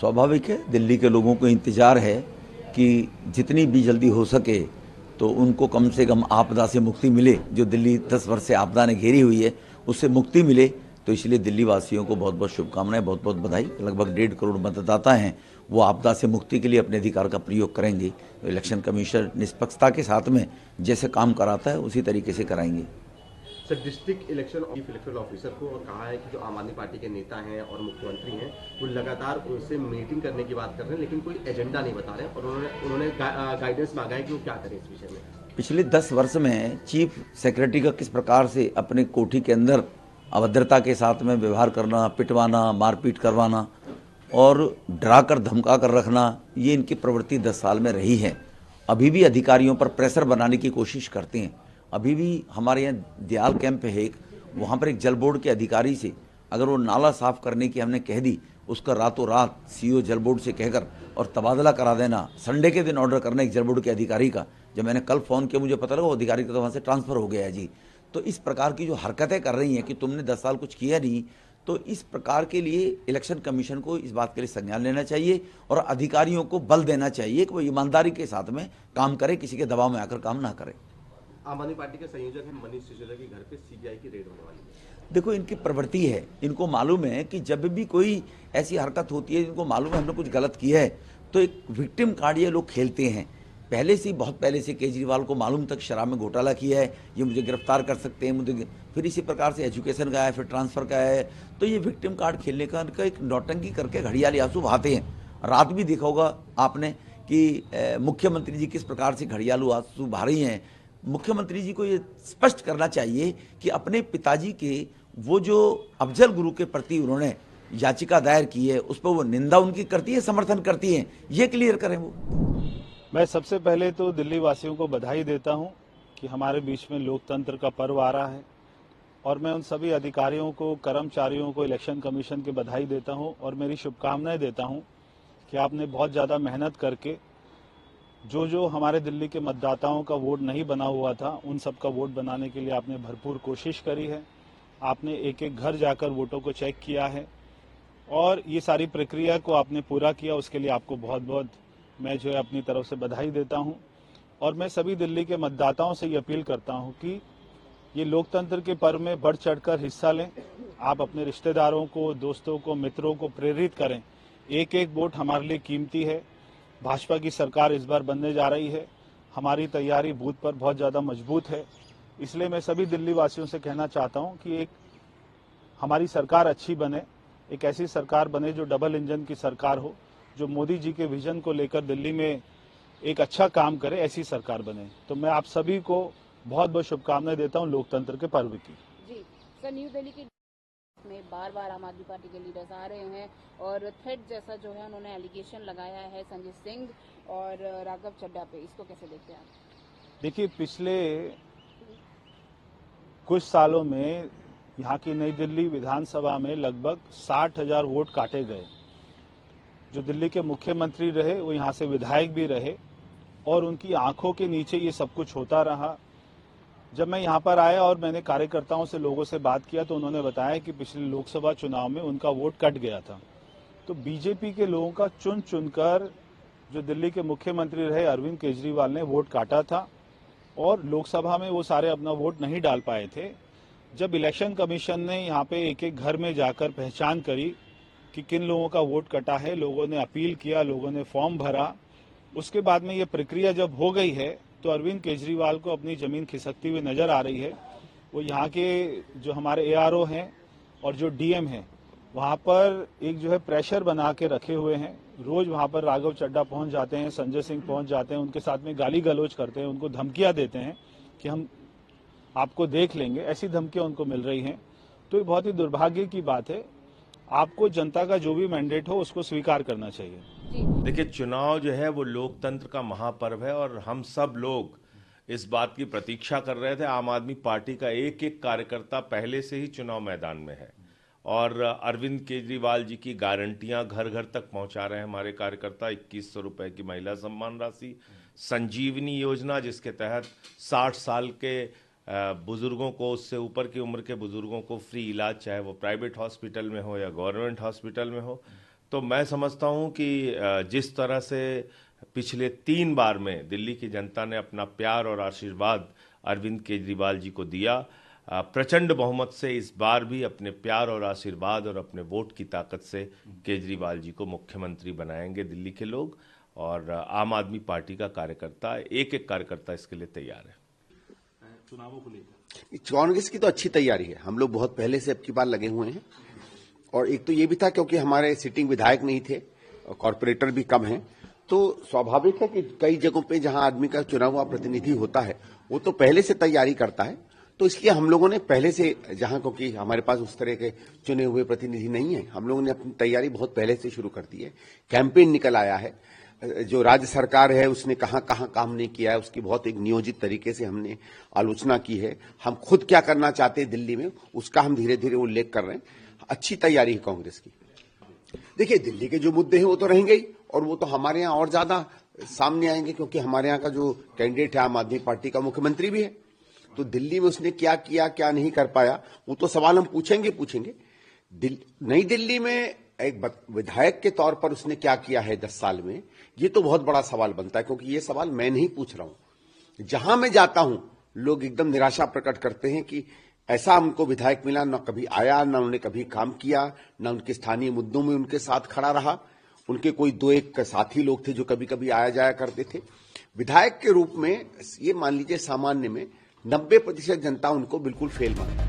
स्वाभाविक है, दिल्ली के लोगों को इंतज़ार है कि जितनी भी जल्दी हो सके तो उनको कम से कम आपदा से मुक्ति मिले। जो दिल्ली 10 वर्ष से आपदा ने घेरी हुई है उससे मुक्ति मिले, तो इसलिए दिल्ली वासियों को बहुत बहुत शुभकामनाएं, बहुत बहुत बधाई। लगभग 1.5 करोड़ मतदाता हैं, वो आपदा से मुक्ति के लिए अपने अधिकार का प्रयोग करेंगे। तो इलेक्शन कमीशन निष्पक्षता के साथ में जैसे काम कराता है उसी तरीके से कराएंगे। सर, डिस्ट्रिक्ट इलेक्शन ऑफिसर को कहा है कि जो आम आदमी पार्टी के नेता हैं और मुख्यमंत्री हैं वो लगातार उनसे मीटिंग करने की बात कर रहे हैं, लेकिन कोई एजेंडा नहीं बता रहे हैं, और उन्होंने गाइडेंस मांगा है कि वो क्या करें इस विषय में। पिछले 10 वर्ष में चीफ सेक्रेटरी का किस प्रकार से अपने कोठी के अंदर अभद्रता के साथ में व्यवहार करना, पिटवाना, मारपीट करवाना और डरा कर धमका कर रखना, ये इनकी प्रवृत्ति 10 साल में रही है। अभी भी अधिकारियों पर प्रेशर बनाने की कोशिश करते हैं। अभी भी हमारे यहाँ दयाल कैंप है एक, वहाँ पर एक जल बोर्ड के अधिकारी से अगर वो नाला साफ करने की हमने कह दी, उसका रातों रात सीईओ जल बोर्ड से कहकर और तबादला करा देना, संडे के दिन ऑर्डर करना एक जल बोर्ड के अधिकारी का। जब मैंने कल फ़ोन किया मुझे पता लगा वो अधिकारी का तो वहाँ से ट्रांसफ़र हो गया है जी। तो इस प्रकार की जो हरकतें कर रही हैं कि तुमने 10 साल कुछ किया नहीं, तो इस प्रकार के लिए इलेक्शन कमीशन को इस बात के लिए संज्ञान लेना चाहिए और अधिकारियों को बल देना चाहिए कि वो ईमानदारी के साथ में काम करे, किसी के दबाव में आकर काम ना करे। आम आदमी पार्टी के संयोजक हैं मनीष सिसोदिया के घर पे सीबीआई की रेड होने वाली है। देखो, इनकी प्रवृत्ति है, इनको मालूम है कि जब भी कोई ऐसी हरकत होती है, इनको मालूम है हमने कुछ गलत किया है, तो एक विक्टिम कार्ड ये लोग खेलते हैं। पहले से, बहुत पहले से केजरीवाल को मालूम तक शराब में घोटाला किया है, ये मुझे गिरफ्तार कर सकते हैं, मुझे फिर इसी प्रकार से एजुकेशन का है, फिर ट्रांसफ़र का है। तो ये विक्टिम कार्ड खेलने का इनका एक नौटंकी करके घड़ियाली आंसू बहाते हैं। रात भी देखा होगा आपने कि मुख्यमंत्री जी किस प्रकार से घड़ियालू आंसू बहा रही हैं। मुख्यमंत्री जी को ये स्पष्ट करना चाहिए कि अपने पिताजी के वो जो अफजल गुरु के प्रति उन्होंने याचिका दायर की है उस पर वो निंदा उनकी करती है, समर्थन करती है, ये क्लियर करें वो। मैं सबसे पहले तो दिल्ली वासियों को बधाई देता हूं कि हमारे बीच में लोकतंत्र का पर्व आ रहा है, और मैं उन सभी अधिकारियों को, कर्मचारियों को, इलेक्शन कमीशन की बधाई देता हूं और मेरी शुभकामनाएं देता हूं कि आपने बहुत ज़्यादा मेहनत करके जो हमारे दिल्ली के मतदाताओं का वोट नहीं बना हुआ था उन सब का वोट बनाने के लिए आपने भरपूर कोशिश करी है। आपने एक एक घर जाकर वोटों को चेक किया है और ये सारी प्रक्रिया को आपने पूरा किया, उसके लिए आपको बहुत बहुत मैं जो है अपनी तरफ से बधाई देता हूं। और मैं सभी दिल्ली के मतदाताओं से ये अपील करता हूं कि ये लोकतंत्र के पर्व में बढ़ चढ़कर हिस्सा लें। आप अपने रिश्तेदारों को, दोस्तों को, मित्रों को प्रेरित करें। एक एक वोट हमारे लिए कीमती है। भाजपा की सरकार इस बार बनने जा रही है, हमारी तैयारी बूथ पर बहुत ज़्यादा मजबूत है। इसलिए मैं सभी दिल्ली वासियों से कहना चाहता हूं कि एक हमारी सरकार अच्छी बने, एक ऐसी सरकार बने जो डबल इंजन की सरकार हो, जो मोदी जी के विजन को लेकर दिल्ली में एक अच्छा काम करे, ऐसी सरकार बने। तो मैं आप सभी को बहुत बहुत शुभकामनाएं देता हूं लोकतंत्र के पर्व की। जी सर, न्यू दिल्ली के में बार बार आम आदमी पार्टी के लीडर्स आ रहे हैं और थ्रेट जैसा जो है उन्होंने एलिगेशन लगाया है संजय सिंह और राघव चड्ढा पे, इसको कैसे देखते हैं आप? देखिए, पिछले कुछ सालों में यहाँ की नई दिल्ली विधानसभा में लगभग 60,000 वोट काटे गए। जो दिल्ली के मुख्यमंत्री रहे वो यहाँ से विधायक भी रहे और उनकी आंखों के नीचे ये सब कुछ होता रहा। जब मैं यहाँ पर आया और मैंने कार्यकर्ताओं से, लोगों से बात किया तो उन्होंने बताया कि पिछले लोकसभा चुनाव में उनका वोट कट गया था। तो बीजेपी के लोगों का चुन चुनकर जो दिल्ली के मुख्यमंत्री रहे अरविंद केजरीवाल ने वोट काटा था और लोकसभा में वो सारे अपना वोट नहीं डाल पाए थे। जब इलेक्शन कमीशन ने यहाँ पे एक एक घर में जाकर पहचान करी कि किन लोगों का वोट कटा है, लोगों ने अपील किया, लोगों ने फॉर्म भरा, उसके बाद में ये प्रक्रिया जब हो गई है तो अरविंद केजरीवाल को अपनी जमीन खिसकती हुई नजर आ रही है। वो यहाँ के जो हमारे एआरओ हैं और जो डीएम हैं वहाँ पर एक जो है प्रेशर बना के रखे हुए हैं। रोज वहाँ पर राघव चड्ढा पहुँच जाते हैं, संजय सिंह पहुँच जाते हैं, उनके साथ में गाली गलौज करते हैं, उनको धमकियाँ देते हैं कि हम आपको देख लेंगे, ऐसी धमकियाँ उनको मिल रही हैं। तो ये बहुत ही दुर्भाग्य की बात है। आपको जनता का जो भी मैंडेट हो उसको स्वीकार करना चाहिए। देखिए, चुनाव जो है वो लोकतंत्र का महापर्व है और हम सब लोग इस बात की प्रतीक्षा कर रहे थे। आम आदमी पार्टी का एक एक कार्यकर्ता पहले से ही चुनाव मैदान में है और अरविंद केजरीवाल जी की गारंटियां घर घर तक पहुंचा रहे हैं हमारे कार्यकर्ता। 2100 रुपए की महिला सम्मान राशि, संजीवनी योजना जिसके तहत 60 साल के बुजुर्गों को, उससे ऊपर की उम्र के बुजुर्गों को फ्री इलाज, चाहे वो प्राइवेट हॉस्पिटल में हो या गवर्नमेंट हॉस्पिटल में हो। तो मैं समझता हूं कि जिस तरह से पिछले 3 बार में दिल्ली की जनता ने अपना प्यार और आशीर्वाद अरविंद केजरीवाल जी को दिया, प्रचंड बहुमत से इस बार भी अपने प्यार और आशीर्वाद और अपने वोट की ताकत से केजरीवाल जी को मुख्यमंत्री बनाएंगे दिल्ली के लोग। और आम आदमी पार्टी का कार्यकर्ता, एक एक कार्यकर्ता इसके लिए तैयार है। चुनावों को लेकर कांग्रेस की तो अच्छी तैयारी है, हम लोग बहुत पहले से अब की बार लगे हुए हैं। और एक तो ये भी था क्योंकि हमारे सिटिंग विधायक नहीं थे और कॉर्पोरेटर भी कम हैं, तो स्वाभाविक है कि कई जगहों पे जहां आदमी का चुना हुआ प्रतिनिधि होता है वो तो पहले से तैयारी करता है। तो इसलिए हम लोगों ने पहले से, जहां क्योंकि हमारे पास उस तरह के चुने हुए प्रतिनिधि नहीं है, हम लोगों ने अपनी तैयारी बहुत पहले से शुरू कर दी है। कैंपेन निकल आया है, जो राज्य सरकार है उसने कहां कहां काम नहीं किया है उसकी बहुत एक नियोजित तरीके से हमने आलोचना की है। हम खुद क्या करना चाहते हैं दिल्ली में उसका हम धीरे धीरे उल्लेख कर रहे हैं। अच्छी तैयारी है कांग्रेस की। देखिए, दिल्ली के जो मुद्दे हैं वो तो रहेंगे ही, और वो तो हमारे यहाँ और ज्यादा सामने आएंगे क्योंकि हमारे यहाँ का जो कैंडिडेट है आम आदमी पार्टी का मुख्यमंत्री भी है। तो दिल्ली में उसने क्या किया क्या नहीं कर पाया वो तो सवाल हम पूछेंगे। नई दिल्ली में एक विधायक के तौर पर उसने क्या किया है 10 साल में, ये तो बहुत बड़ा सवाल बनता है, क्योंकि ये सवाल मैं नहीं पूछ रहा हूं। जहां मैं जाता हूं लोग एकदम निराशा प्रकट करते हैं कि ऐसा हमको विधायक मिला, न कभी आया, न उन्होंने कभी काम किया, न उनके स्थानीय मुद्दों में उनके साथ खड़ा रहा। उनके कोई 2-1 साथी लोग थे जो कभी कभी आया जाया करते थे। विधायक के रूप में ये मान लीजिए सामान्य में 90% जनता उनको बिल्कुल फेल मानती है।